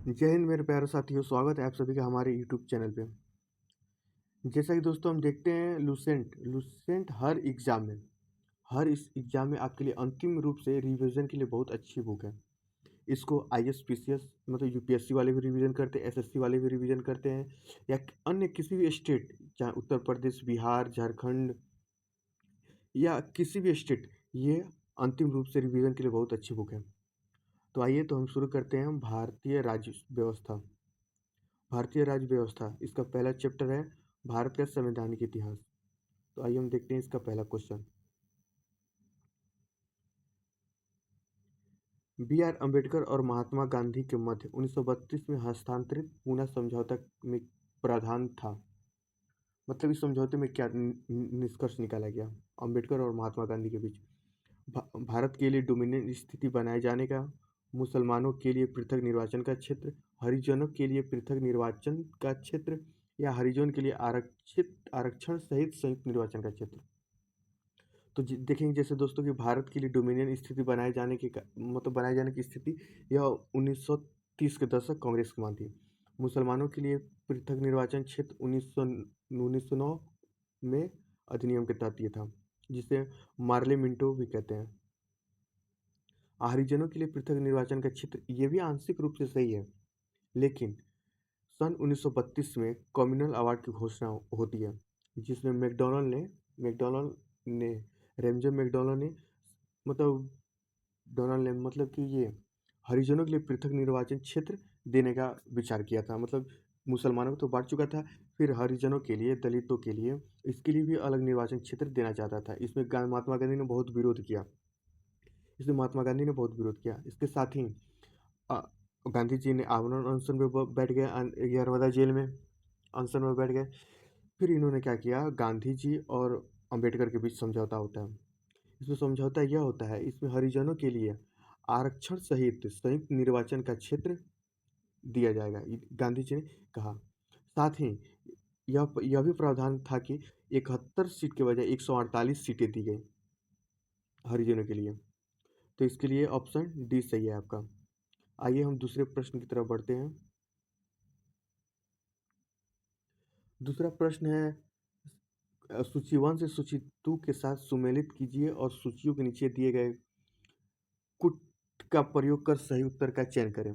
जय हिंद मेरे प्यारे साथियों, स्वागत है आप सभी का हमारे यूट्यूब चैनल पे। जैसा कि दोस्तों हम देखते हैं लूसेंट हर इस एग्जाम में आपके लिए अंतिम रूप से रिवीजन के लिए बहुत अच्छी बुक है। इसको आईएसपीसीएस मतलब यूपीएससी वाले भी रिवीजन करते हैं, एसएससी वाले भी रिवीजन करते हैं, या अन्य किसी भी स्टेट, चाहे उत्तर प्रदेश, बिहार, झारखंड या किसी भी स्टेट, ये अंतिम रूप से रिवीजन के लिए बहुत अच्छी बुक है। तो आइए तो हम शुरू करते हैं। भारतीय राज्य व्यवस्था, इसका पहला चैप्टर है भारत का संवैधानिक इतिहास। तो आइए हम देखते हैं इसका पहला क्वेश्चन। बी आर अम्बेडकर और महात्मा गांधी के मध्य 1932 में हस्तांतरित पूना समझौता में प्रावधान था। मतलब इस समझौते में क्या निष्कर्ष निकाला गया अम्बेडकर और महात्मा गांधी के बीच? भारत के लिए डोमिनियन स्थिति बनाए जाने का, मुसलमानों के लिए पृथक निर्वाचन का क्षेत्र, हरिजनों के लिए पृथक निर्वाचन का क्षेत्र, या हरिजन के लिए आरक्षण सहित संयुक्त निर्वाचन का क्षेत्र। तो देखेंगे जैसे दोस्तों कि भारत के लिए डोमिनियन स्थिति बनाए जाने की स्थिति यह 1930 के दशक कांग्रेस की मांग थी। मुसलमानों के लिए पृथक निर्वाचन क्षेत्र 1909 में अधिनियम के तहत ये था, जिसे मार्ले मिंटो भी कहते हैं। हरिजनों के लिए पृथक निर्वाचन का क्षेत्र ये भी आंशिक रूप से सही है, लेकिन सन 1932 में कम्युनल अवार्ड की घोषणा होती है, जिसमें मैकडॉनल्ड ने रेमजे मैकडॉनल्ड ने मतलब डोनाल्ड ने मतलब कि ये हरिजनों के लिए पृथक निर्वाचन क्षेत्र देने का विचार किया था। मतलब मुसलमानों को तो बांट चुका था, फिर हरिजनों के लिए, दलितों के लिए, इसके लिए भी अलग निर्वाचन क्षेत्र देना चाहता था। इसमें महात्मा गांधी ने बहुत विरोध किया। इसके साथ ही अ, गांधी जी ने आमरण अनशन में बैठ गए, यरवदा जेल में अनशन में बैठ गए। फिर इन्होंने क्या किया, गांधी जी और अंबेडकर के बीच समझौता होता है। इसमें समझौता यह होता है, इसमें हरिजनों के लिए आरक्षण सहित संयुक्त निर्वाचन का क्षेत्र दिया जाएगा, गांधी जी ने कहा। साथ ही यह भी प्रावधान था कि 71 सीट के बजाय 148 सीटें दी गई हरिजनों के लिए। तो इसके लिए ऑप्शन डी सही है आपका। आइए हम दूसरे प्रश्न की तरफ बढ़ते हैं। दूसरा प्रश्न है, सूची 1 से सूची 2 के साथ सुमेलित कीजिए और सूचियों के नीचे दिए गए कुट का प्रयोग कर सही उत्तर का चयन करें।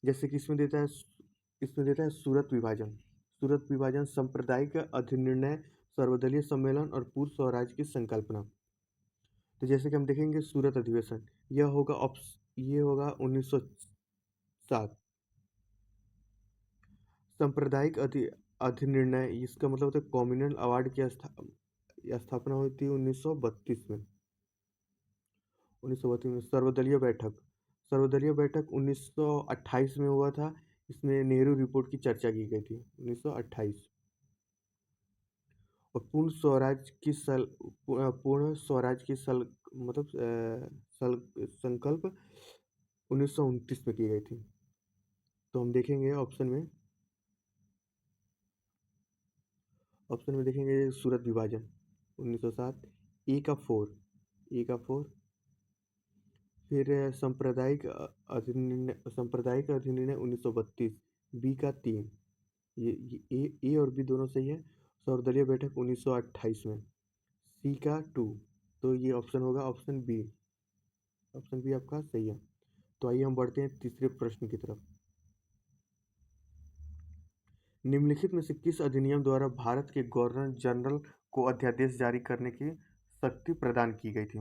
जैसे कि इसमें देता है सूरत विभाजन, सांप्रदायिक अधिनिर्णय, सर्वदलीय सम्मेलन और पूर्व स्वराज की संकल्पना। तो जैसे कि हम देखेंगे सूरत अधिवेशन, ये होगा 1907। सांप्रदायिक अधिनिर्णय, इसका मतलब होता है कम्युनल अवार्ड की स्थापना हुई थी 1932 में। 1932 में सर्वदलीय बैठक 1928 में हुआ था। इसमें नेहरू रिपोर्ट की चर्चा की गई थी 1928। और पूर्ण स्वराज की संकल्प 1929 में की गई थी। तो हम देखेंगे ऑप्शन में देखेंगे सूरत विभाजन 1907, ए का 4, फिर सांप्रदायिक अधिनिर्णय 1932, बी का 3, ये ए और बी दोनों सही है। सर्वदलीय बैठक 1928 में, सी का 2। तो ये ऑप्शन होगा ऑप्शन बी आपका सही है। तो आइए हम बढ़ते हैं तीसरे प्रश्न की तरफ। निम्नलिखित में से किस अधिनियम द्वारा भारत के गवर्नर जनरल को अध्यादेश जारी करने की शक्ति प्रदान की गई थी?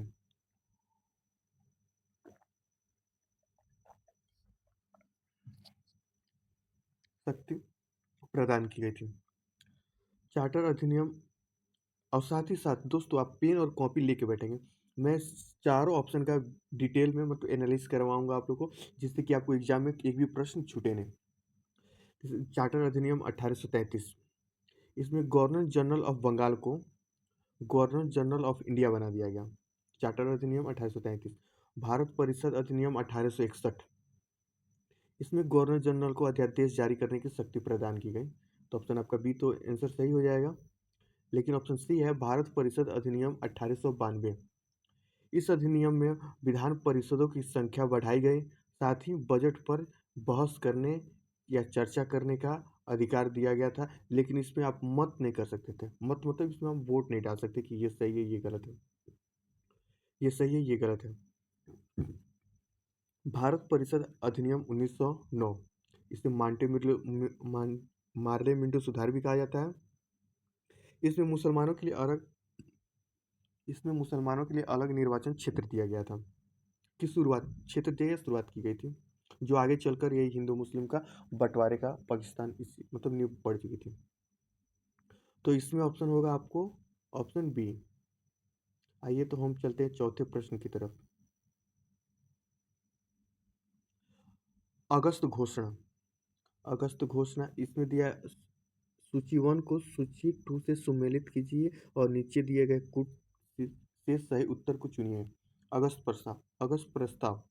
शक्ति प्रदान की गई थी चार्टर अधिनियम। और साथ ही साथ दोस्तों आप पेन और कॉपी लेके बैठेंगे। मैं चारों ऑप्शन का डिटेल में मतलब एनालिसिस करवाऊंगा आप लोग को, जिससे कि आपको एग्जाम में एक भी प्रश्न छूटे नहीं। चार्टर अधिनियम 1833, इसमें गवर्नर जनरल ऑफ बंगाल को गवर्नर जनरल ऑफ इंडिया बना दिया गया। चार्टर अधिनियम 1833। भारत परिषद अधिनियम 1861, इसमें गवर्नर जनरल को अध्यादेश जारी करने की शक्ति प्रदान की गई। तो ऑप्शन आपका बी तो आंसर सही हो जाएगा। लेकिन ऑप्शन सी है भारत परिषद अधिनियम 1892। इस अधिनियम में विधान परिषदों की संख्या बढ़ाई गई, साथ ही बजट पर बहस करने या चर्चा करने का अधिकार दिया गया था, लेकिन इसमें आप मत नहीं कर सकते थे। मत मतलब इसमें आप वोट नहीं डाल सकते कि ये सही है, ये गलत है, ये सही है, ये गलत है। भारत परिषद अधिनियम 1909, इसे मार्ले सुधार भी कहा जाता है। इसमें मुसलमानों के लिए अलग इसमें मुसलमानों के लिए अलग निर्वाचन क्षेत्र दिया गया था। की शुरुआत क्षेत्र दिया शुरुआत की गई थी, जो आगे चलकर यही हिंदू मुस्लिम का बंटवारे का पाकिस्तान इस मतलब नींव पड़ चुकी थी। तो इसमें ऑप्शन होगा आपको ऑप्शन बी। आइए तो हम चलते हैं चौथे प्रश्न की तरफ। अगस्त घोषणा। अगस्त घोषणा इसमें दिया सूची 1 को सूची 2 से सुमेलित कीजिए और नीचे दिए गए कूट से सही उत्तर को चुनिए। अगस्त प्रस्ताव। अगस्त प्रस्ताव।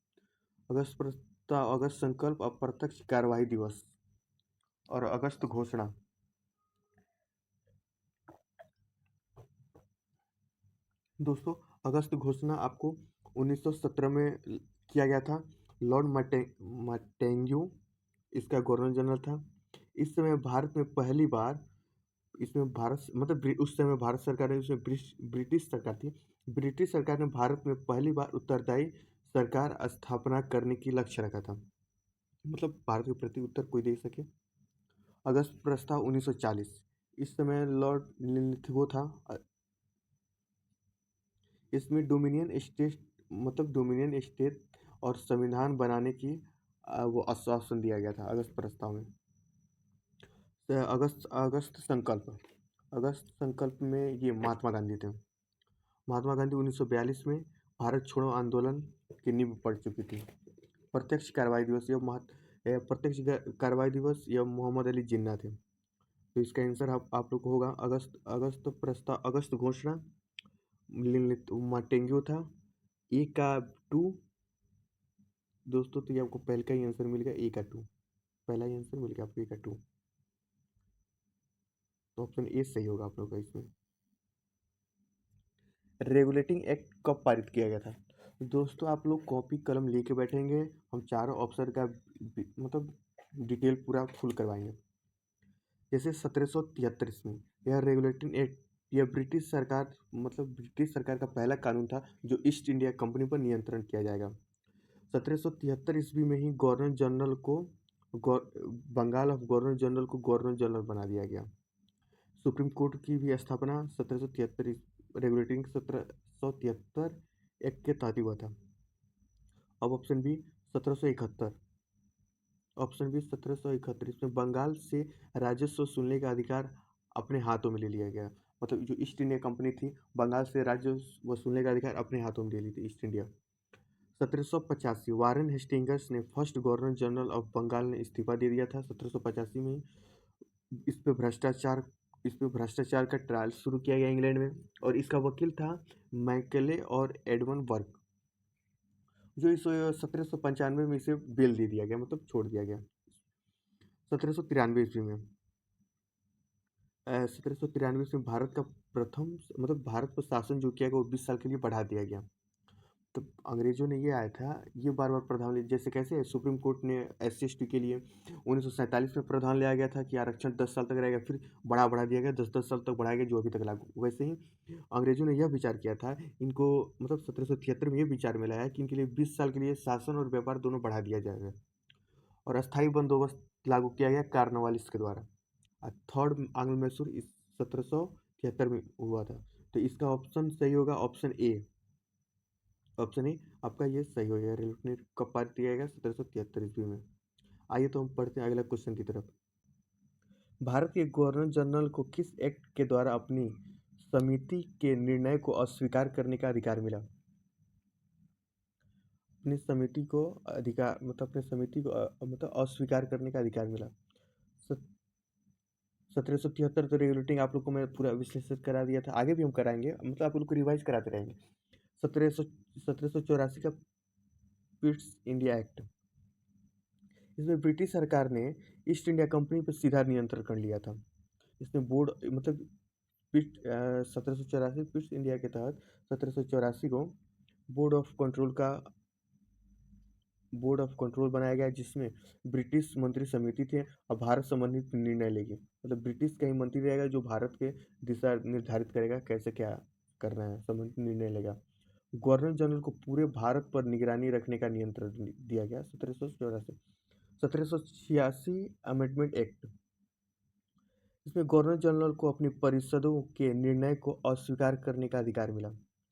अगस्त प्रस्ताव, अगस्त संकल्प, अप्रत्यक्ष कार्यवाही दिवस और अगस्त घोषणा। दोस्तों, अगस्त घोषणा आपको 1917 में किया गया था। लॉर्ड मटेंग्यू इसका गवर्नर जनरल था। इस समय भारत में पहली बार इसमें भारत मतलब उस समय भारत सरकार ने, उसमें ब्रिटिश सरकार थी। ब्रिटिश सरकार ने भारत में पहली बार उत्तरदायी सरकार स्थापना करने की लक्ष्य रखा था, मतलब भारत के प्रति उत्तर कोई दे सके। अगस्त प्रस्ताव 1940, इस समय लॉर्ड लिथगो था। इसमें डोमिनियन स्टेट मतलब डोमिनियन स्टेट और संविधान बनाने की वो आश्वासन दिया गया था अगस्त प्रस्ताव में। अगस्त अगस्त संकल्प। अगस्त संकल्प में ये महात्मा गांधी थे। महात्मा गांधी 1942 में भारत छोड़ो आंदोलन की नींव पड़ चुकी थी। प्रत्यक्ष कार्रवाई दिवस, प्रत्यक्ष कार्रवाई दिवस यह मोहम्मद अली जिन्ना थे। तो इसका आंसर आप लोग को होगा अगस्त अगस्त प्रस्ताव, अगस्त घोषणा, मार्टेंग्यू था। ए का 2। दोस्तों, तो ये आपको पहले का ही आंसर मिल गया, ए का 2। पहला ही आंसर मिल गया आपको, ए का 2। तो ऑप्शन ए सही होगा आप लोग का इसमें। रेगुलेटिंग एक्ट कब पारित किया गया था? दोस्तों, आप लोग कॉपी कलम लेके बैठेंगे, हम चारों ऑप्शन का मतलब डिटेल पूरा फुल करवाएंगे। जैसे 1773 ईस्वी, यह रेगुलेटिंग एक्ट, यह ब्रिटिश सरकार मतलब ब्रिटिश सरकार का पहला कानून था जो ईस्ट इंडिया कंपनी पर नियंत्रण किया जाएगा। 1773 ईस्वी में ही गवर्नर जनरल को बंगाल ऑफ गवर्नर जनरल को गवर्नर जनरल बना दिया गया। सुप्रीम कोर्ट की भी स्थापना 1773 रेगुलेटिंग 1773 एक्ट के तहत हुआ था। अब ऑप्शन बी 1771। ऑप्शन बी 1771, इसमें बंगाल से राजस्व वसूलने का अधिकार अपने हाथों में ले लिया गया। मतलब जो ईस्ट इंडिया कंपनी थी, बंगाल से राजस्व वसूलने का अधिकार अपने हाथों में ले ली थी ईस्ट इंडिया। 1785, वारेन हेस्टिंग्स ने first governor general of Bengal ने इस्तीफा दे दिया था 1785 में। इस पे भ्रष्टाचार इस पे भ्रष्टाचार का ट्रायल शुरू किया गया इंग्लैंड में, और इसका वकील था मैकेले और एडवन वर्क, जो इस 1795 में इसे बेल दे दिया गया, मतलब छोड़ दिया गया। 1793 ईस्वी में 1793 में भारत का प्रथम मतलब भारत पर शासन जो किया गया वो 20 साल के लिए बढ़ा दिया गया। तो अंग्रेजों ने ये आया था, ये बार बार प्रावधान जैसे कैसे सुप्रीम कोर्ट ने SC/ST के लिए 1947 में प्रावधान लाया गया था कि आरक्षण 10 साल तक रहेगा, फिर बढ़ा दिया गया, 10-10 साल तक बढ़ाया गया, जो अभी तक लागू। वैसे ही अंग्रेजों ने यह विचार किया था इनको, मतलब 1773 में ये विचार में लाया कि इनके लिए 20 साल के लिए शासन और व्यापार दोनों बढ़ा दिया जाएगा, और अस्थायी बंदोबस्त लागू किया गया कार्नवालिस के द्वारा। थर्ड आंग्ल मैसूर इस 1773 में हुआ था। तो इसका ऑप्शन सही होगा ऑप्शन ए। ऑप्शन ए आपका ये सही हो गया। रेलवे कब पारित किया गया? 1773 ईस्वी में। आइए तो हम पढ़ते हैं अगला क्वेश्चन की तरफ। भारत के गवर्नर जनरल को किस एक्ट के द्वारा अपनी समिति के निर्णय को अस्वीकार करने का अधिकार मिला? अपनी समिति को अधिकार मतलब अपनी समिति को मतलब अस्वीकार करने का अधिकार मिला। 1773 तो रेगुलेटिंग आप लोग को मैं पूरा विश्लेषित करा दिया था, आगे भी हम कराएंगे, मतलब आप लोग को रिवाइज कराते रहेंगे। 1784 का पिट्स इंडिया एक्ट, इसमें ब्रिटिश सरकार ने ईस्ट इंडिया कंपनी पर सीधा नियंत्रण कर लिया था। इसमें बोर्ड मतलब 1784 पिट्स इंडिया के तहत 1784 को बोर्ड ऑफ कंट्रोल का बोर्ड ऑफ कंट्रोल बनाया गया जिसमें ब्रिटिश मंत्री समिति थे और भारत संबंधित निर्णय लेगी। मतलब ब्रिटिश का ही मंत्री रहेगा जो भारत के दिशा निर्धारित करेगा कैसे क्या करना है, संबंधित निर्णय लेगा। गवर्नर जनरल को पूरे भारत पर निगरानी रखने का नियंत्रण दिया गया। 1784 1786 अमेंडमेंट एक्ट, इसमें गवर्नर जनरल को अपनी परिषदों के निर्णय को अस्वीकार करने का अधिकार मिला।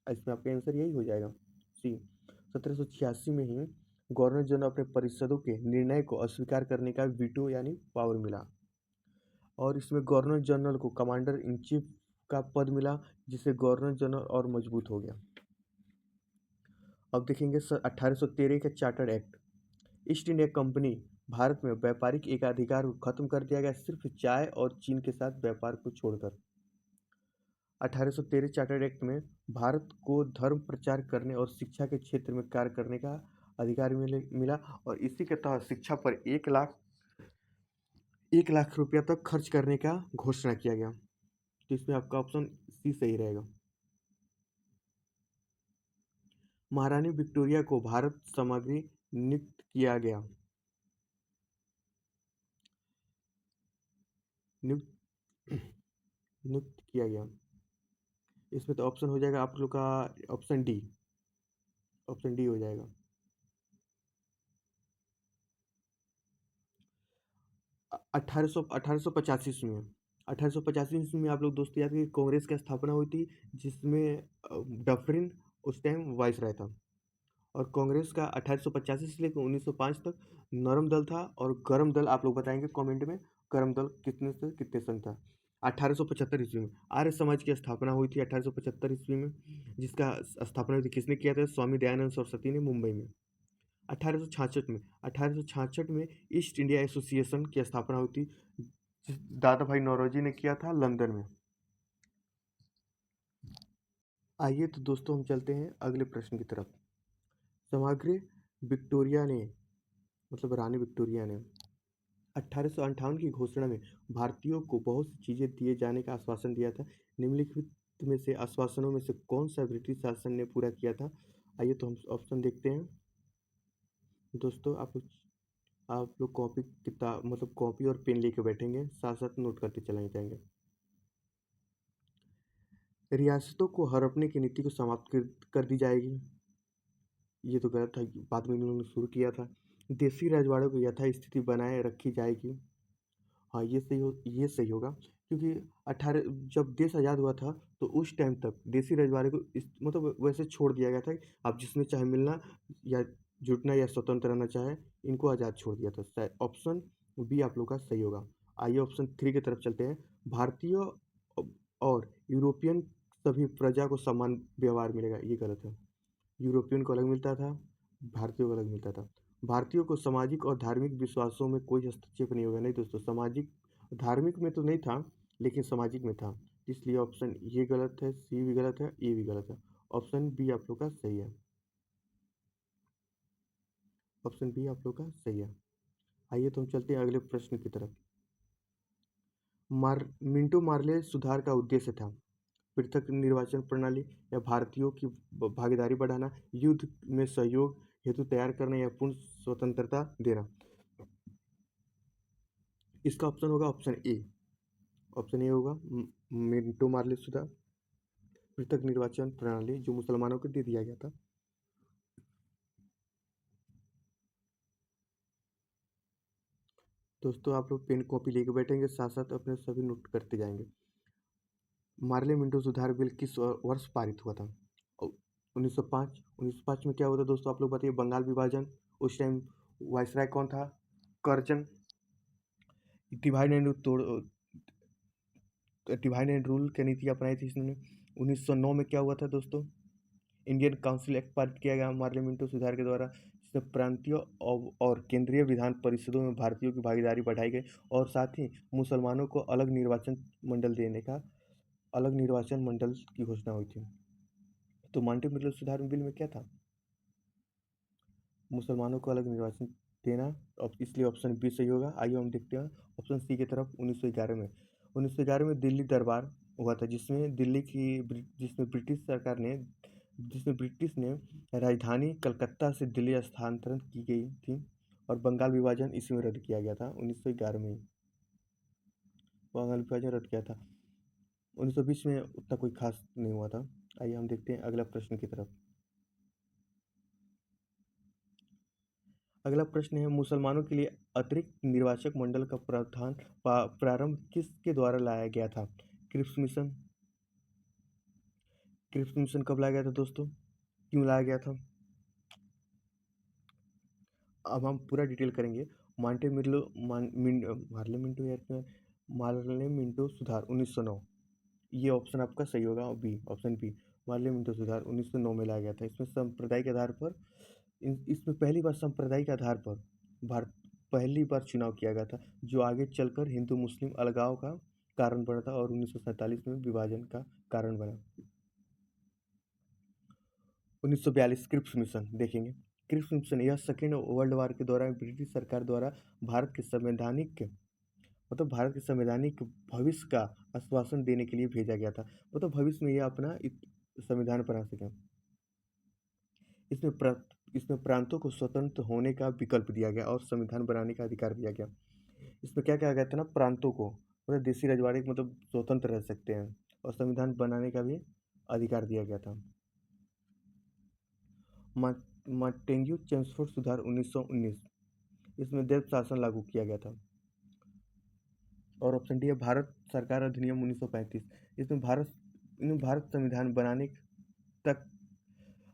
इसमें आपका आंसर यही हो जाएगा, सी। 1786 में ही गवर्नर जनरल अपने परिषदों के निर्णय को अस्वीकार करने का वीटो यानी पावर मिला। और इसमें गवर्नर जनरल को कमांडर इन चीफ का पद मिला, जिससे गवर्नर जनरल और मजबूत हो गया। अब देखेंगे 1813 का chartered act. East India company Bharat में व्यापारिक एकाधिकार को खत्म कर दिया गया, सिर्फ चाय और चीन के साथ व्यापार को छोड़कर। 1813 चार्टर्ड एक्ट में भारत को धर्म प्रचार करने और शिक्षा के क्षेत्र में कार्य करने का अधिकार मिला और इसी के तहत शिक्षा पर 1 लाख रुपया तक खर्च करने का घोषणा किया गया। तो इसमें आपका ऑप्शन सी सही रहेगा। महारानी विक्टोरिया को भारत सामग्री नियुक्त किया गया। नियुक्त किया गया, इसमें तो ऑप्शन हो जाएगा आप लोग का ऑप्शन डी। ऑप्शन डी हो जाएगा। 1885 ईस्वी में 1885 ईस्वी में आप लोग दोस्तों याद करिए कांग्रेस की स्थापना हुई थी, जिसमें डफरिन उस टाइम वाइसराय था। और कांग्रेस का 1885 से लेकर 1905 तक नरम दल था और गरम दल आप लोग बताएंगे कमेंट में, गरम दल कितने से कितने संघ था। 1875 ईस्वी में आर्य समाज की स्थापना हुई थी 1875 ईस्वी में, जिसका स्थापना हुई थी किसने किया था? स्वामी दयानंद सरस्वती ने मुंबई में। 1866 में ईस्ट इंडिया एसोसिएशन की स्थापना हुई थी, दादा भाई नौरोजी ने किया था लंदन में। आइए तो दोस्तों हम चलते हैं अगले प्रश्न की तरफ। समग्र विक्टोरिया ने मतलब रानी विक्टोरिया ने 1858 की घोषणा में भारतीयों को बहुत सी चीजें दिए जाने का आश्वासन दिया था। निम्नलिखित में से आश्वासनों में से कौन सा ब्रिटिश शासन ने पूरा किया था? आइए तो हम ऑप्शन देखते हैं। दोस्तों आप लोग कॉपी किताब मतलब कॉपी और पेन लेके बैठेंगे, साथ साथ नोट करते चलाए जाएंगे। रियासतों को हड़पने की नीति को समाप्त कर दी जाएगी, ये तो गलत था, बाद में इन्होंने शुरू किया था। देसी राजवाड़ों को यथास्थिति बनाए रखी जाएगी, हाँ ये सही होगा, क्योंकि 18 जब देश आज़ाद हुआ था तो उस टाइम तक देसी रजवाड़े को मतलब वैसे छोड़ दिया गया था कि आप जिसमें चाहे मिलना या जुटना या स्वतंत्र रहना चाहे, इनको आज़ाद छोड़ दिया था। ऑप्शन बी आप लोग का सही होगा। आइए ऑप्शन 3 की तरफ चलते हैं। भारतीय और यूरोपियन सभी प्रजा को समान व्यवहार मिलेगा, ये गलत है। यूरोपियन को अलग मिलता था, भारतीयों को अलग मिलता था। भारतीयों को सामाजिक और धार्मिक विश्वासों में कोई हस्तक्षेप नहीं होगा। नहीं दोस्तों, सामाजिक धार्मिक में तो नहीं था, लेकिन सामाजिक में था। इसलिए ऑप्शन ये गलत है, सी भी गलत है, ए भी गलत है। ऑप्शन बी आप लोग का सही है। ऑप्शन बी आप लोग का सही है। आइए तो हम चलते हैं अगले प्रश्न की तरफ। मिंटो मार्ले सुधार का उद्देश्य था पृथक निर्वाचन प्रणाली या भारतीयों की भागीदारी बढ़ाना, युद्ध में सहयोग हेतु तैयार करना या पूर्ण स्वतंत्रता देना। इसका ऑप्शन होगा ऑप्शन ए। ऑप्शन ए होगा मिंटो मार्ले सुधार पृथक निर्वाचन प्रणाली जो मुसलमानों को दे दिया गया था। दोस्तों आप लोग पेन कॉपी लेके बैठेंगे, साथ साथ अपने सभी नोट करते जाएंगे। मार्ले मिंटो सुधार बिल किस वर्ष पारित हुआ था? 1905। 1905 में क्या हुआ था दोस्तों आप लोग बताइए? बंगाल विभाजन, उस टाइम वायसराय कौन था? कर्जन। डिवाइड एंड तोड़ डिवाइड एंड रूल की नीति अपनाई थी इसने। 1909 में क्या हुआ था दोस्तों? इंडियन काउंसिल एक्ट पारित किया गया मार्ले मिंटो सुधार के द्वारा, जिसमें प्रांतीय और केंद्रीय विधान परिषदों में भारतीयों की भागीदारी बढ़ाई गई और साथ ही मुसलमानों को अलग निर्वाचन मंडल की घोषणा हुई थी। तो मार्ले मिंटो सुधार बिल में क्या था? मुसलमानों को अलग निर्वाचन देना, और इसलिए ऑप्शन बी सही होगा। आइए हम देखते हैं ऑप्शन सी की तरफ। 1911 में दिल्ली दरबार हुआ था, जिसमें ब्रिटिश सरकार ने जिसमें ब्रिटिश ने राजधानी कलकत्ता से दिल्ली स्थानांतरण की गई थी और बंगाल विभाजन इसी में रद्द किया गया था 1911 में ही। बंगाल विभाजन रद्द किया था 1920 में, उतना कोई खास नहीं हुआ था। आइए हम देखते हैं अगला प्रश्न की तरफ। अगला प्रश्न है, मुसलमानों के लिए अतिरिक्त निर्वाचक मंडल का प्रावधान प्रारंभ किसके द्वारा लाया गया था? Cripps mission. क्रिप्स मिशन कब लाया गया था दोस्तों? क्यों लाया गया था? अब हम पूरा डिटेल करेंगे। मार्ले मिंटो या मार्ले मिंटो सुधार 1909, ये ऑप्शन आपका सही होगा। B, option B, Morley Minto सुधार 1909 में लाया गया था। इसमें सांप्रदायिक आधार पर इसमें पहली बार सांप्रदायिक आधार पर भारत पहली बार चुनाव किया गया था, जो आगे चलकर हिंदू मुस्लिम अलगाव का कारण बना था और 1947 में विभाजन का कारण बना। 1942 क्रिप्स मिशन देखेंगे। क्रिप्स मिशन यह सेकेंड वर्ल्ड वॉर के दौरान ब्रिटिश सरकार द्वारा भारत के संवैधानिक भारत के संवैधानिक भविष्य का आश्वासन देने के लिए भेजा गया था। भविष्य में यह अपना संविधान बना सकें। इसमें प्रांतों को स्वतंत्र होने का विकल्प दिया गया और संविधान बनाने का अधिकार दिया गया। इसमें क्या कहा गया था ना, प्रांतों को देसी रजवाड़े स्वतंत्र रह सकते हैं और संविधान बनाने का भी अधिकार दिया गया था। मार्टेन्यू चेम्सफोर्ड सुधार 1919, इसमें देव शासन लागू किया गया था। और ऑप्शन डी है भारत सरकार अधिनियम 1935, इसमें भारत संविधान बनाने तक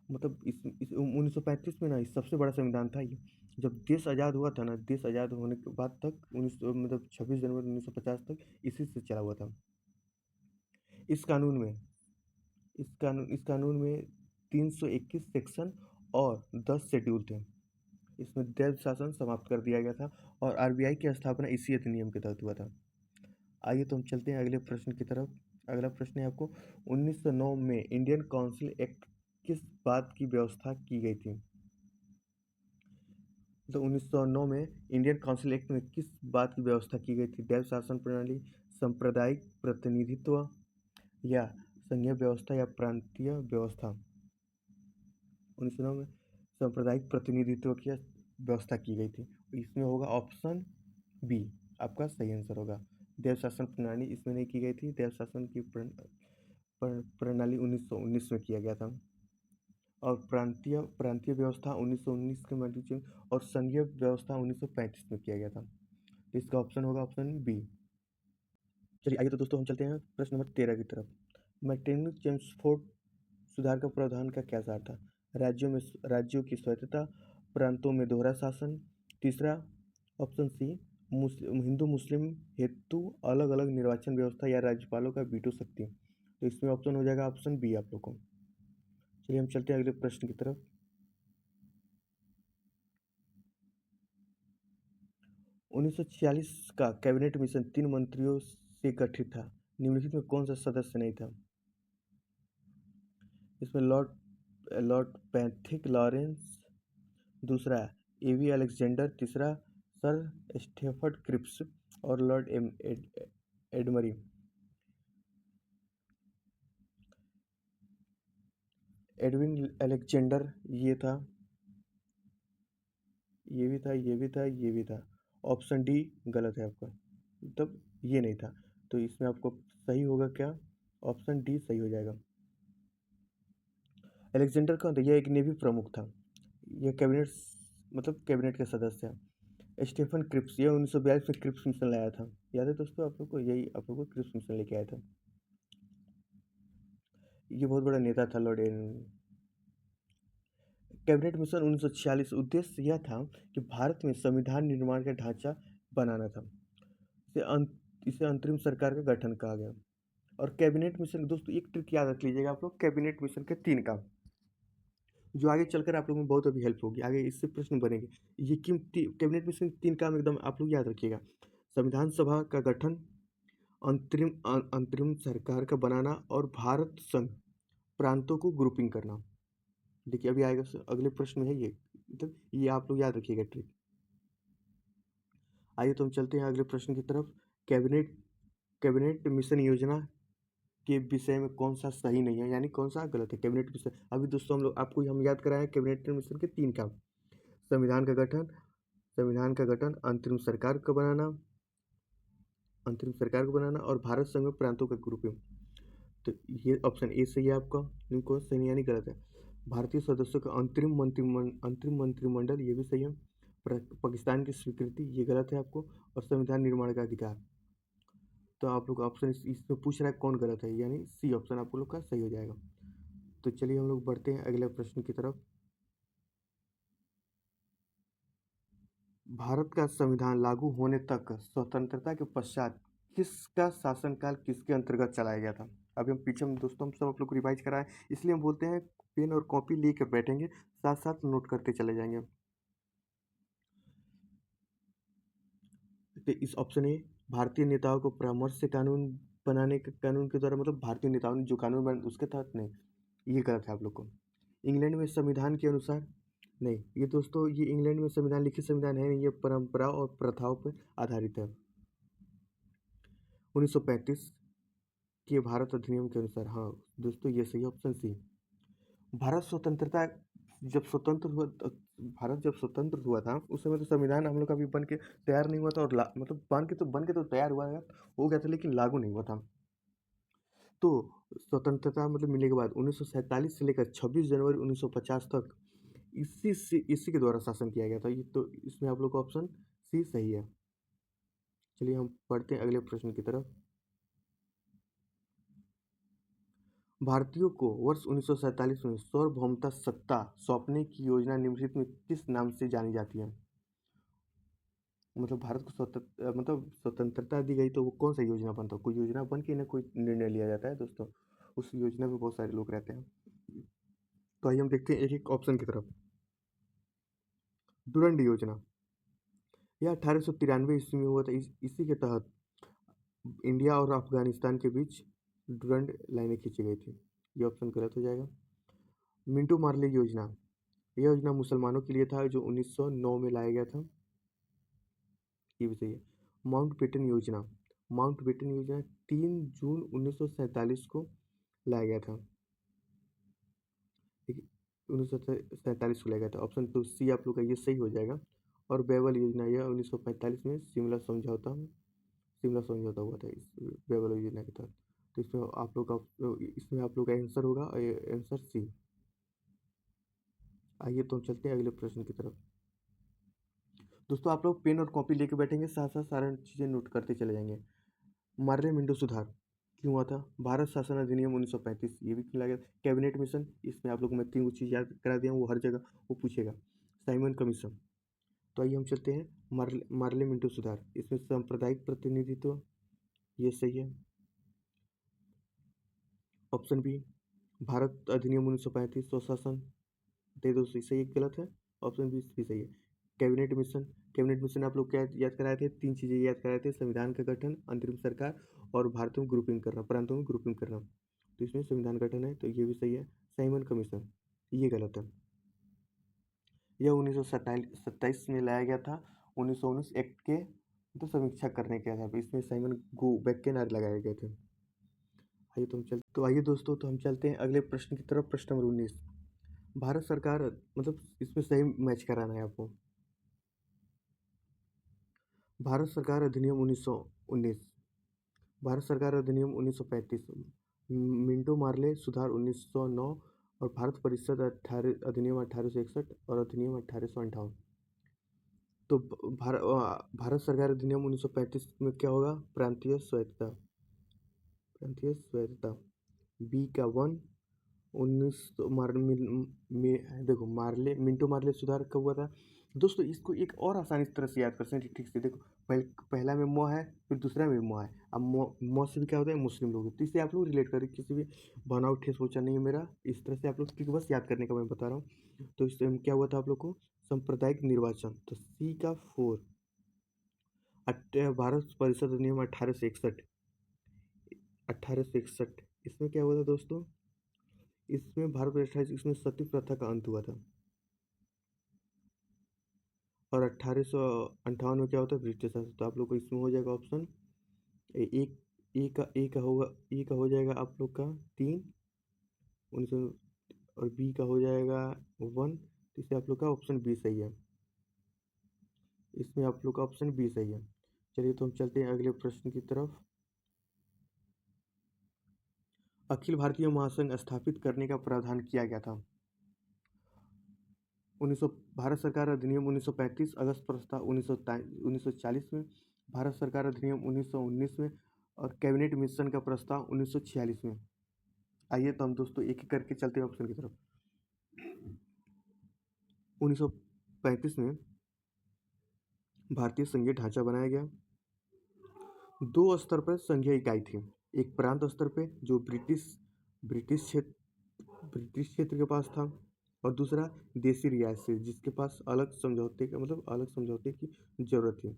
इस 1935 में ना सबसे बड़ा संविधान था ये। जब देश आज़ाद हुआ था ना, देश आज़ाद होने के बाद तक 26 जनवरी 1950 तक इसी से चला हुआ था। इस कानून में 321 सेक्शन और 10 शेड्यूल थे। इसमें दैव शासन समाप्त कर दिया गया था और आरबीआई की स्थापना इसी अधिनियम के तहत हुआ था। आइए तो हम चलते हैं अगले प्रश्न की तरफ। अगला प्रश्न है आपको, 1909 में इंडियन काउंसिल एक्ट किस बात की व्यवस्था की गई थी? 1909 में इंडियन काउंसिल एक्ट में किस बात की व्यवस्था की गई थी? दैव शासन प्रणाली, सांप्रदायिक प्रतिनिधित्व या संघीय व्यवस्था या प्रांतीय व्यवस्था? 1909 में सांप्रदायिक प्रतिनिधित्व की व्यवस्था की गई थी। इसमें होगा ऑप्शन बी, आपका सही आंसर होगा। देव शासन प्रणाली इसमें नहीं की गई थी। देव शासन की प्रणाली 1919 में किया गया था और प्रांतीय प्रांतीय व्यवस्था 1919 के मध्य और संघीय व्यवस्था 1935 में किया गया था। तो इसका ऑप्शन होगा ऑप्शन बी। चलिए आइए तो दोस्तों हम चलते हैं प्रश्न नंबर 13 की तरफ। मैकेनिक चेम्सफोर्ड सुधार का प्रावधान का क्या सार था? राज्यों की स्वायत्तता, प्रांतों में दोहरा शासन। तीसरा ऑप्शन सी, हिंदू मुस्लिम हेतु अलग अलग निर्वाचन व्यवस्था या राज्यपालों का वीटो शक्ति। तो इसमें ऑप्शन हो जाएगा ऑप्शन बी आप लोग को। चलिए हम चलते हैं अगले प्रश्न की तरफ। 1946 का कैबिनेट मिशन 3 मंत्रियों से गठित था, निम्नलिखित में कौन सा सदस्य नहीं था? इसमें लॉर्ड लॉर्ड पैथिक लॉरेंस, दूसरा एवी अलेक्जेंडर, तीसरा सर स्टेफर्ड क्रिप्स और लॉर्ड एडमरी। एडविन अलेक्जेंडर ये था, ये भी था, ये भी था, ये भी था। ऑप्शन डी गलत है आपका, ये नहीं था। तो इसमें आपको सही होगा क्या? ऑप्शन डी सही हो जाएगा। अलेक्जेंडर कौन था? यह एक नेवी प्रमुख था। यह कैबिनेट के सदस्य हैं। स्टीफन क्रिप्स, यह 1942 में क्रिप्स मिशन लाया था। याद है दोस्तों आप लोग को? यही आप लोग को क्रिप्स मिशन लेके आया था। ये बहुत बड़ा नेता था लॉर्ड कैबिनेट मिशन 1946 उद्देश्य यह था कि भारत में संविधान निर्माण का ढांचा बनाना था। इसे अंतरिम सरकार का गठन कहा गया। और कैबिनेट मिशन दोस्तों एक ट्रिक याद रख लीजिएगा आप लोग, कैबिनेट मिशन के 3 काम, जो आगे चलकर आप लोगों में बहुत अभी हेल्प होगी। आगे इससे प्रश्न बनेंगे। ये कैबिनेट मिशन 3 काम एकदम आप लोग याद रखिएगा। संविधान सभा का गठन, अंतरिम सरकार का बनाना और भारत संघ प्रांतों को ग्रुपिंग करना। देखिए अभी आएगा अगले प्रश्न में है ये, ये आप लोग याद रखिएगा ट्रिक। आइए तो हम चलते हैं अगले प्रश्न की तरफ। कैबिनेट कैबिनेट मिशन योजना के विषय में कौन सा सही नहीं है, यानी कौन सा गलत है। कैबिनेट मिशन अभी दोस्तों हम याद कराएं कैबिनेट मिशन के 3 काम। संविधान का गठन, अंतरिम सरकार को बनाना और भारत संघ में प्रांतों का ग्रुपिंग। तो ये ऑप्शन ए सही है आपका, इनको सही यानी गलत है। भारतीय सदस्यों का अंतरिम मंत्रिमंडल, ये भी सही है। पाकिस्तान की स्वीकृति, ये गलत है आपको। और संविधान निर्माण का अधिकार। तो आप लोग ऑप्शन इसमें पूछ रहा है कौन गलत है, यानी सी ऑप्शन आप लोग का सही हो जाएगा। तो चलिए हम लोग बढ़ते हैं अगले प्रश्न की तरफ। भारत का संविधान लागू होने तक स्वतंत्रता के पश्चात किसका शासनकाल किसके अंतर्गत चलाया गया था। अभी हम पीछे में दोस्तों हम सब आप लोग को रिवाइज कराएं, इसलिए हम बोलते हैं पेन और कॉपी लेकर बैठेंगे, साथ साथ नोट करते चले जाएंगे। तो इस ऑप्शन ए, भारतीय नेताओं को परामर्श से कानून बनाने के कानून के द्वारा, मतलब भारतीय नेताओं ने जो कानून बनाए उसके तहत नहीं, ये गलत है आप लोग को। इंग्लैंड में संविधान के अनुसार, नहीं ये दोस्तों ये इंग्लैंड में संविधान लिखित संविधान है नहीं, ये परंपरा और प्रथाओं पर आधारित है। 1935 के भारत अधिनियम के अनुसार, हाँ दोस्तों ये सही ऑप्शन सी। भारत स्वतंत्रता जब स्वतंत्र हुआ भारत जब स्वतंत्र हुआ था उस समय तो संविधान हम लोग का भी बन के तैयार नहीं हुआ था, और मतलब बन के तो तैयार हुआ हो गया था, लेकिन लागू नहीं हुआ था। तो स्वतंत्रता मतलब मिलने के बाद 1947 से लेकर 26 जनवरी 1950 तक इसी के द्वारा शासन किया गया था। ये तो इसमें आप लोग का ऑप्शन सी सही है। चलिए हम पढ़ते हैं अगले प्रश्न की तरफ। भारतीयों को वर्ष 1947 में सार्वभौमता सत्ता सौंपने की योजना निम्नलिखित में किस नाम से जानी जाती है। मतलब भारत को स्वतंत्रता दी गई तो वो कौन सा योजना बनता है, कोई योजना बन के ना कोई निर्णय लिया जाता है दोस्तों, उस योजना में बहुत सारे लोग रहते हैं। तो आइए हम देखते हैं एक एक ऑप्शन की तरफ। डुरंड योजना, यह 1893 ईस्वी में हुआ था। इसी के तहत इंडिया और अफगानिस्तान के बीच डुरंड लाइनें खींची गई थी। ये ऑप्शन गलत हो जाएगा। मिंटू मार्ले योजना, यह योजना मुसलमानों के लिए था जो 1909 में लाया गया था। ये भी सही है। माउंट बेटन योजना 3 जून 1947 को लाया गया था। 1947 को लाया गया था। ऑप्शन तो सी आप लोग का ये सही हो जाएगा। और बेवल योजना, यह 1945 में शिमला समझौता हुआ था इस बेवल योजना के तहत। तो इसमें आप लोग का आंसर होगा आंसर सी। आइए तो हम चलते हैं अगले प्रश्न की तरफ। दोस्तों आप लोग पेन और कॉपी लेके बैठेंगे, साथ साथ सारी चीज़ें नोट करते चले जाएंगे। मार्ले मिंटो सुधार क्यों हुआ था। भारत शासन अधिनियम 1935, ये भी क्यों लाया गया। कैबिनेट मिशन, इसमें आप लोग को मैं 3 चीज़ याद करा दिया हूँ, वो हर जगह वो पूछेगा। Simon commission. तो आइए हम चलते हैं मार्ले मिंटो सुधार, इसमें सांप्रदायिक प्रतिनिधित्व, ये सही है। ऑप्शन बी, भारत अधिनियम 1935 स्वशासन, दे दो सही है गलत है। ऑप्शन बी भी सही है। कैबिनेट मिशन आप लोग क्या याद कराए थे, 3 चीज़ें याद कराए थे। संविधान का गठन, अंतरिम सरकार और भारत में ग्रुपिंग करना, प्रांतों में ग्रुपिंग करना। तो इसमें संविधान गठन है, तो ये भी सही है। साइमन कमीशन, ये गलत है। यह 1927 में लाया गया था, 1919 एक्ट के तो समीक्षा करने के आधार पर इसमें साइमन गो बैकेनार लगाए गए थे। आइए दोस्तों तो हम चलते हैं अगले प्रश्न की तरफ। प्रश्न नंबर 19। भारत सरकार, मतलब इसमें सही मैच कराना है आपको। भारत सरकार अधिनियम 1919, भारत सरकार अधिनियम 1935, मिंटो मार्ले सुधार 1909 और भारत परिषद अधिनियम 1861 और अधिनियम 1858। तो भारत सरकार अधिनियम 1935 में क्या होगा, प्रांतीय स्वायत्तता। बी का 1। 19 मिंटो मार्ले सुधार कब हुआ था। दोस्तों इसको एक और आसानी तरह से याद कर सकते हैं, ठीक से देखो। पहला में म है, फिर दूसरा में म है। अब म से भी क्या होता है, मुस्लिम लोग, तो इससे आप लोग रिलेट करें, किसी भी बनाव ठेस सोचा नहीं है मेरा, इस तरह से आप लोग क्योंकि बस याद करने का मैं बता रहा हूँ। तो इससे क्या हुआ था आप लोग को, सांप्रदायिक निर्वाचन, तो सी का 4। भारत परिषद अधिनियम 1861, इसमें क्या हुआ था दोस्तों, इसमें इसमें सती प्रथा का अंत हुआ था। और 1858 में क्या होता है, ब्रिटिश शासन। तो आप लोग को इसमें हो जाएगा ऑप्शन एक ए का हो जाएगा आप लोग का 3 1900 और बी का हो जाएगा 1। तो इससे आप लोग का ऑप्शन बी सही है। इसमें आप लोग का ऑप्शन बी सही है। चलिए तो हम चलते हैं अगले प्रश्न की तरफ। अखिल भारतीय महासंघ स्थापित करने का प्रावधान किया गया था। 1900 भारत सरकार अधिनियम 1935, अगस्त प्रस्ताव 1940 में, भारत सरकार अधिनियम 1919 में और कैबिनेट मिशन का प्रस्ताव 1946 में। आइए तो हम दोस्तों एक एक करके चलते हैं ऑप्शन की तरफ। 1935 में भारतीय संघीय ढांचा बनाया गया। दो स्तर पर संघीय इकाई थी। एक प्रांत स्तर पे जो ब्रिटिश क्षेत्र के पास था, और दूसरा देसी रियासत से जिसके पास अलग समझौते का मतलब अलग समझौते की जरूरत थी।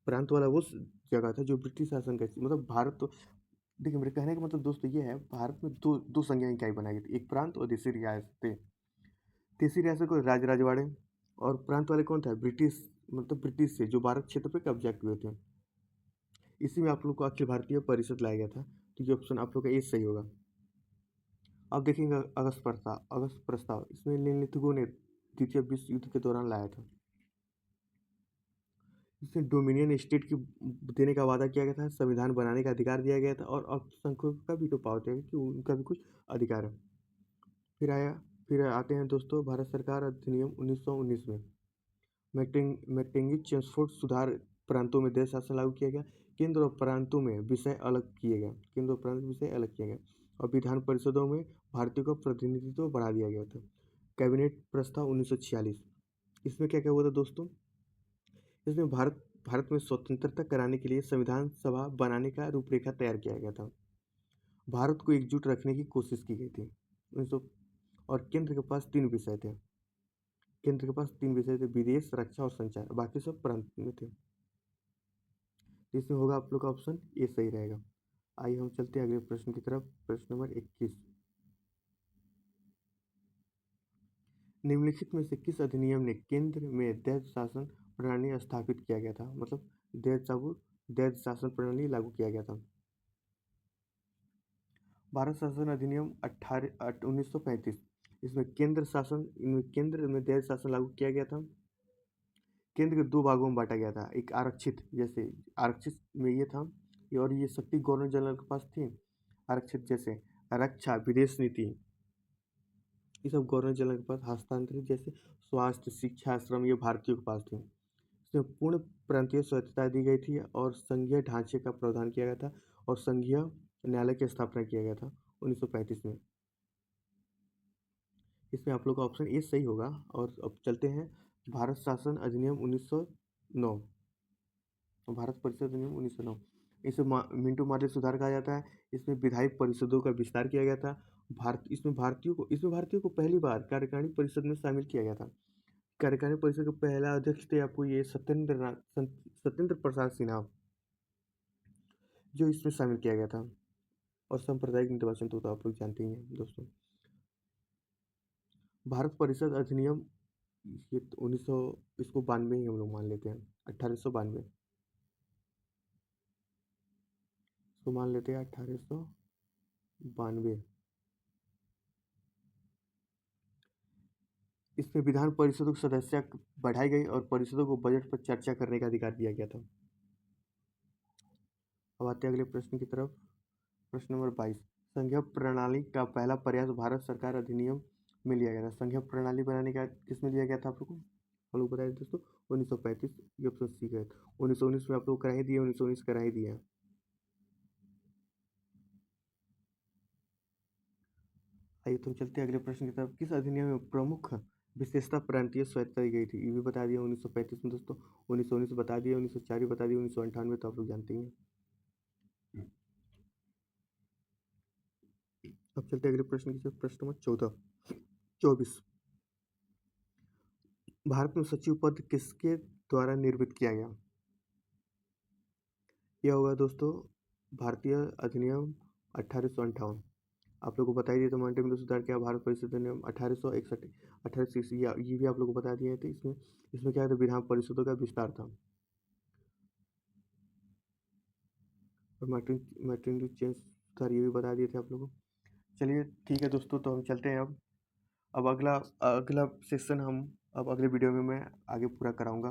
प्रांत वाला वो जगह था जो ब्रिटिश शासन का मतलब भारत तो देखिए, मेरे कहने का मतलब दोस्तों ये है, भारत में दो दो संघीय इकाई बनाई गई थी, एक प्रांत और देसी रियासतें। देसी रियासत को राजवाड़े, और प्रांत वाले कौन था, ब्रिटिश मतलब ब्रिटिश से जो भारत क्षेत्र पे कब्जा किए हुए थे। इसी में आप लोग को अखिल भारतीय परिषद लाया गया था। तो ये ऑप्शन आप लोग का ए सही होगा। अब देखेंगे अगस्त प्रस्ताव इसमें निम्नलिखितों ने द्वितीय विश्व युद्ध के दौरान लाया था। इसमें डोमिनियन स्टेट की देने का वादा किया गया था, संविधान बनाने का अधिकार दिया गया था, और अल्पसंख्यकों का वीटो पावर दिया गया कि उनका भी कुछ अधिकार है। फिर आते हैं दोस्तों भारत सरकार अधिनियम 1919 में। मैक्टेंगी चेम्सफोर्ड सुधार, प्रांतों में देश शासन लागू किया गया। केंद्र और प्रांतों में विषय अलग किए गए, केंद्र और प्रांत विषय अलग किए गए, और विधान परिषदों में भारतीयों का प्रतिनिधित्व बढ़ा दिया गया था। कैबिनेट प्रस्ताव 1946। इसमें क्या क्या हुआ था दोस्तों, इसमें भारत में स्वतंत्रता कराने के लिए संविधान सभा बनाने का रूपरेखा तैयार किया गया था। भारत को एकजुट रखने की कोशिश की गई थी 1900। और केंद्र के पास तीन विषय थे, विदेश, रक्षा और संचार, बाकी सब प्रांत में थे। तो इसमें होगा आप लोग का ऑप्शन ए सही रहेगा। आइए हम चलते हैं अगले प्रश्न की तरफ। प्रश्न नंबर 21। निम्नलिखित में से किस अधिनियम ने केंद्र में दैव शासन प्रणाली स्थापित किया गया था, मतलब दैव शासन प्रणाली लागू किया गया था। भारत शासन अधिनियम 1935। इसमें केंद्र में दैव शासन लागू किया गया था। केंद्र के दो भागों में बांटा गया था, एक आरक्षित, जैसे आरक्षित में ये था, और ये शक्ति गवर्नर जनरल के पास थी। आरक्षित जैसे रक्षा, विदेश नीति, ये सब गवर्नर जनरल के पास। हस्तांतरित जैसे स्वास्थ्य, शिक्षा, श्रम, ये भारतीयों के पास थे। इसमें पूर्ण प्रांतीय स्वतंत्रता दी गई थी, और संघीय ढांचे का प्रावधान किया गया था, और संघीय न्यायालय की स्थापना किया गया था 1935 में। इसमें आप लोग का ऑप्शन ए सही होगा। और अब चलते हैं भारत शासन अधिनियम 1909, भारत परिषद अधिनियम 1909। इसे मिंटो मार्ले सुधार कहा जाता है। इसमें विधायी परिषदों का विस्तार किया गया था। भारतीयों को पहली बार कार्यकारिणी परिषद में शामिल किया गया था। कार्यकारिणी परिषद के पहला अध्यक्ष थे आपको ये सत्येंद्र प्रसाद सिन्हा, जो इसमें शामिल किया गया था। और सांप्रदायिक निर्वाचन तो आप लोग जानते ही हैं दोस्तों। भारत परिषद अधिनियम ये 1900, इसको 92 ही हम लोग मान लेते हैं, 1892, इसको मान लेते हैं 1892। इसमें विधान परिषदों की सदस्य बढ़ाई गई, और परिषदों को बजट पर चर्चा करने का अधिकार दिया गया था। अब आते हैं अगले प्रश्न की तरफ। प्रश्न नंबर 22। संघीय प्रणाली का पहला प्रयास भारत सरकार अधिनियम में लिया गया था। संघीय प्रणाली बनाने का किसमें लिया गया था आप लोग को, हम लोग बताए दोस्तों 1935। ये ऑप्शन सी है। 1919 में आप लोग करा ही दिए, 1919 करा ही दिया। आइए तो चलते हैं अगले प्रश्न की तरफ। किस अधिनियम में प्रमुख विशेषता प्रांतीय स्वायत्तता दी गई थी, ये भी बता दिया 1935 में दोस्तों। 1919 बता दिया, 1904 बता दिया, 1998 तो आप लोग जानते ही हैं। अब चलते हैं अगले प्रश्न की तरफ। प्रश्न नंबर 24। भारत में सचिव पद किसके द्वारा निर्मित किया गया, यह होगा दोस्तों भारतीय अधिनियम 1858। आप लोग को बता दिया था मंत्रिमंडल सुधार क्या, भारत परिषद अधिनियम 1861, 1860, ये भी आप लोग को बता दिए थे। इसमें इसमें क्या था, विधान परिषदों का विस्तार था। और मैटरनिटी चेंज का ये भी बता दिए थे आप लोगों को। चलिए ठीक है दोस्तों, तो हम चलते हैं अब। अगला अगला सेशन हम अब अगले वीडियो में मैं आगे पूरा कराऊँगा।